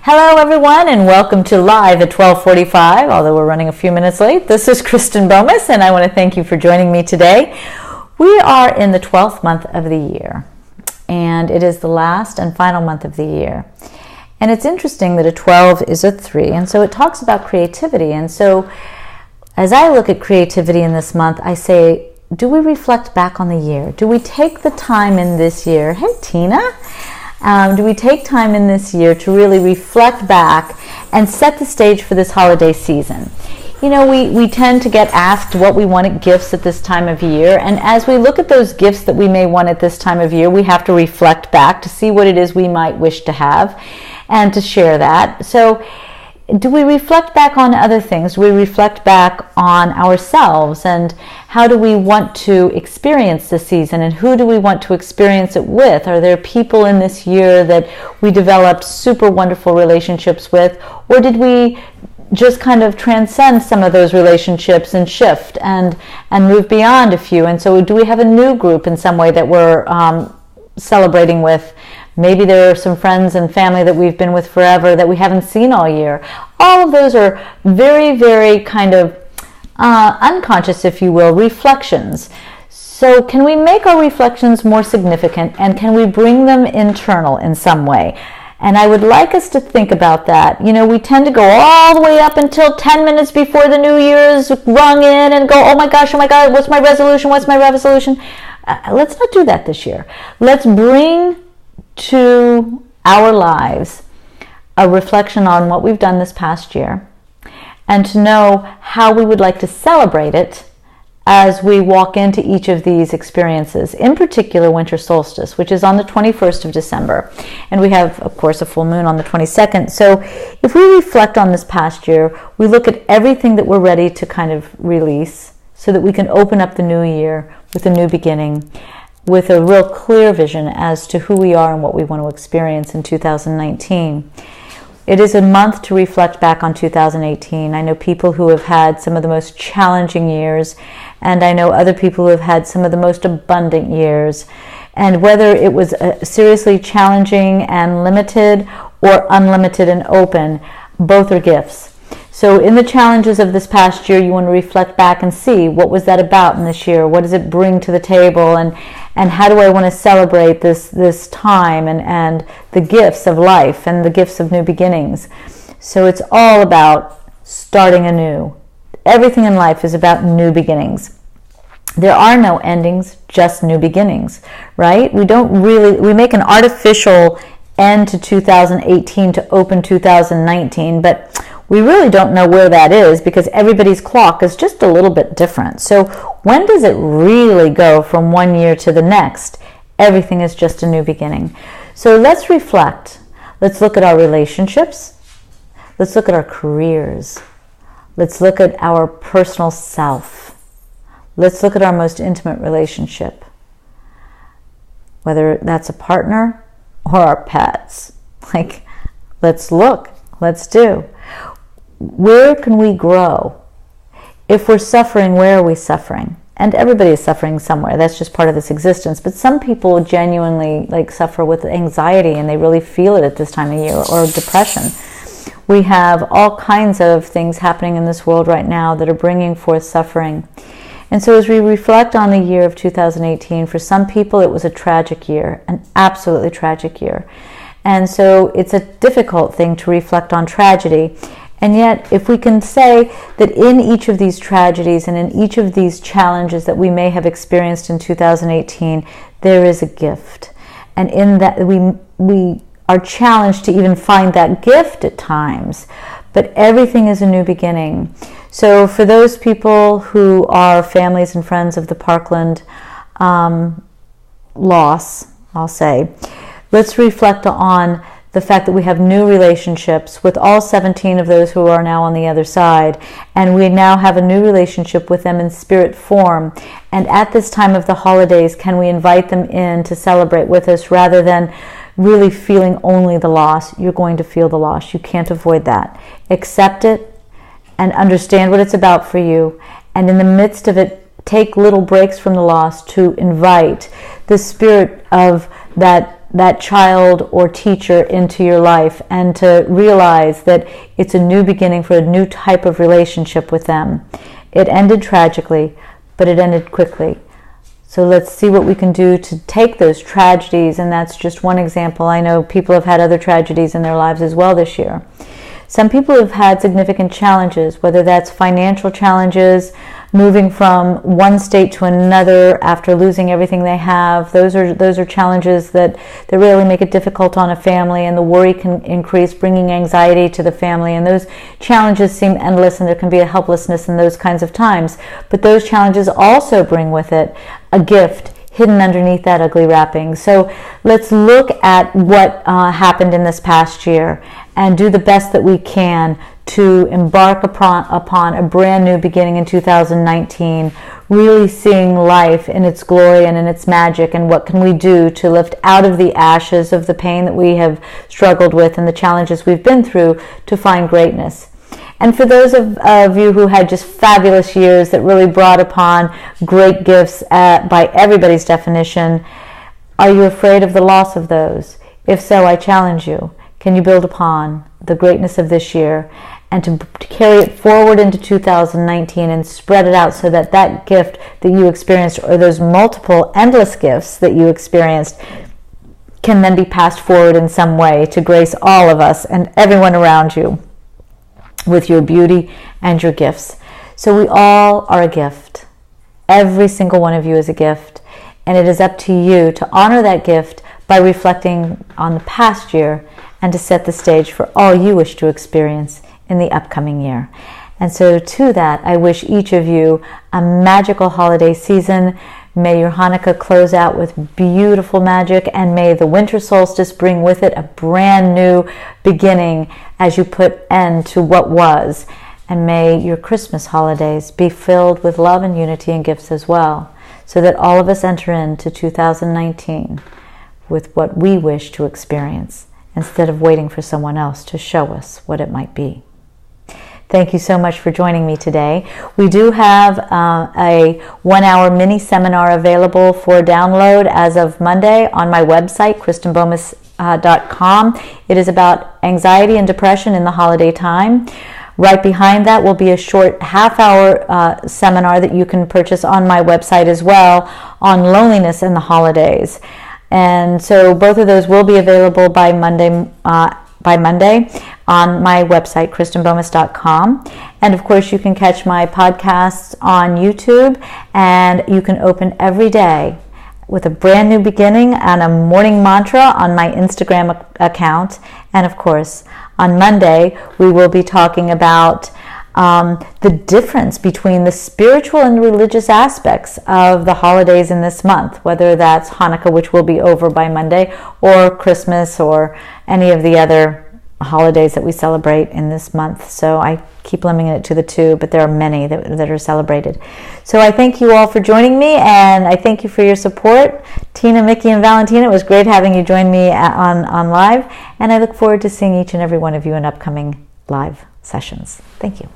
Hello everyone and welcome to Live at 12:45, although we're running a few minutes late. This is Kristen Bomas and I want to thank you for joining me today. We are in the 12th month of the year and it is the last and final month of the year. And it's interesting that a 12 is a 3, and so it talks about creativity. And so as I look at creativity in this month, I say, do we reflect back on the year? Do we take the time in this year? Hey Tina! Do we take time in this year to really reflect back and set the stage for this holiday season? You know, we tend to get asked what we want at gifts at this time of year, and as we look at those gifts that we may want at this time of year, we have to reflect back to see what it is we might wish to have and to share that. So do we reflect back on other things? Do we reflect back on ourselves and how do we want to experience the season and who do we want to experience it with? Are there people in this year that we developed super wonderful relationships with, or did we just kind of transcend some of those relationships and shift and move beyond a few? And so do we have a new group in some way that we're celebrating with? Maybe there are some friends and family that we've been with forever that we haven't seen all year. All of those are very, very kind of unconscious, if you will, reflections. So can we make our reflections more significant and can we bring them internal in some way? And I would like us to think about that. You know, we tend to go all the way up until 10 minutes before the new year is rung in and go, oh my gosh, what's my resolution? What's my resolution? Let's not do that this year. Let's bring to our lives a reflection on what we've done this past year and to know how we would like to celebrate it as we walk into each of these experiences, in particular winter solstice, which is on the 21st of December. And we have, of course, a full moon on the 22nd. So if we reflect on this past year, we look at everything that we're ready to kind of release so that we can open up the new year with a new beginning, with a real clear vision as to who we are and what we want to experience in 2019. It is a month to reflect back on 2018. I know people who have had some of the most challenging years, and I know other people who have had some of the most abundant years. And whether it was seriously challenging and limited or unlimited and open, both are gifts. So in the challenges of this past year, you want to reflect back and see what was that about in this year? What does it bring to the table? And how do I want to celebrate this time and the gifts of life and the gifts of new beginnings? So it's all about starting anew. Everything in life is about new beginnings. There are no endings, just new beginnings, right? We make an artificial end to 2018 to open 2019, but we really don't know where that is because everybody's clock is just a little bit different. So when does it really go from one year to the next? Everything is just a new beginning. So let's reflect. Let's look at our relationships. Let's look at our careers. Let's look at our personal self. Let's look at our most intimate relationship, whether that's a partner or our pets. Let's look. Let's do. Where can we grow? If we're suffering, where are we suffering? And everybody is suffering somewhere. That's just part of this existence. But some people genuinely suffer with anxiety and they really feel it at this time of year, or depression. We have all kinds of things happening in this world right now that are bringing forth suffering. And so as we reflect on the year of 2018, for some people it was a tragic year, an absolutely tragic year. And so it's a difficult thing to reflect on tragedy. And yet, if we can say that in each of these tragedies and in each of these challenges that we may have experienced in 2018, there is a gift. And in that we are challenged to even find that gift at times. But everything is a new beginning. So for those people who are families and friends of the Parkland loss, I'll say, let's reflect on the fact that we have new relationships with all 17 of those who are now on the other side, and we now have a new relationship with them in spirit form. And at this time of the holidays, can we invite them in to celebrate with us rather than really feeling only the loss? You're going to feel the loss. You can't avoid that. Accept it and understand what it's about for you. And in the midst of it, take little breaks from the loss to invite the spirit of that that child or teacher into your life, and to realize that it's a new beginning for a new type of relationship with them. It ended tragically, but it ended quickly. So let's see what we can do to take those tragedies, and that's just one example. I know people have had other tragedies in their lives as well this year. Some people have had significant challenges, whether that's financial challenges, moving from one state to another after losing everything they have. Those are challenges that really make it difficult on a family, and the worry can increase, bringing anxiety to the family. And those challenges seem endless, and there can be a helplessness in those kinds of times. But those challenges also bring with it a gift hidden underneath that ugly wrapping. So let's look at what happened in this past year and do the best that we can to embark upon a brand new beginning in 2019, really seeing life in its glory and in its magic, and what can we do to lift out of the ashes of the pain that we have struggled with and the challenges we've been through to find greatness. And for those of you who had just fabulous years that really brought upon great gifts by everybody's definition, are you afraid of the loss of those? If so, I challenge you. Can you build upon the greatness of this year and to carry it forward into 2019 and spread it out so that that gift that you experienced, or those multiple endless gifts that you experienced, can then be passed forward in some way to grace all of us and everyone around you with your beauty and your gifts. So we all are a gift. Every single one of you is a gift, and it is up to you to honor that gift by reflecting on the past year and to set the stage for all you wish to experience in the upcoming year. And so to that, I wish each of you a magical holiday season. May your Hanukkah close out with beautiful magic, and may the winter solstice bring with it a brand new beginning as you put end to what was. And may your Christmas holidays be filled with love and unity and gifts as well, so that all of us enter into 2019 with what we wish to experience, instead of waiting for someone else to show us what it might be. Thank you so much for joining me today. We do have a 1-hour mini seminar available for download as of Monday on my website, KristenBomas.com. It is about anxiety and depression in the holiday time. Right behind that will be a short half-hour seminar that you can purchase on my website as well on loneliness in the holidays. And so both of those will be available by Monday on my website, KristenBomas.com. And of course, you can catch my podcasts on YouTube, and you can open every day with a brand new beginning and a morning mantra on my Instagram account. And of course, on Monday, we will be talking about the difference between the spiritual and religious aspects of the holidays in this month, whether that's Hanukkah, which will be over by Monday, or Christmas, or any of the other holidays that we celebrate in this month. So I keep limiting it to the 2, but there are many that are celebrated. So I thank you all for joining me, and I thank you for your support. Tina, Mickey, and Valentina, it was great having you join me on live, and I look forward to seeing each and every one of you in upcoming live sessions. Thank you.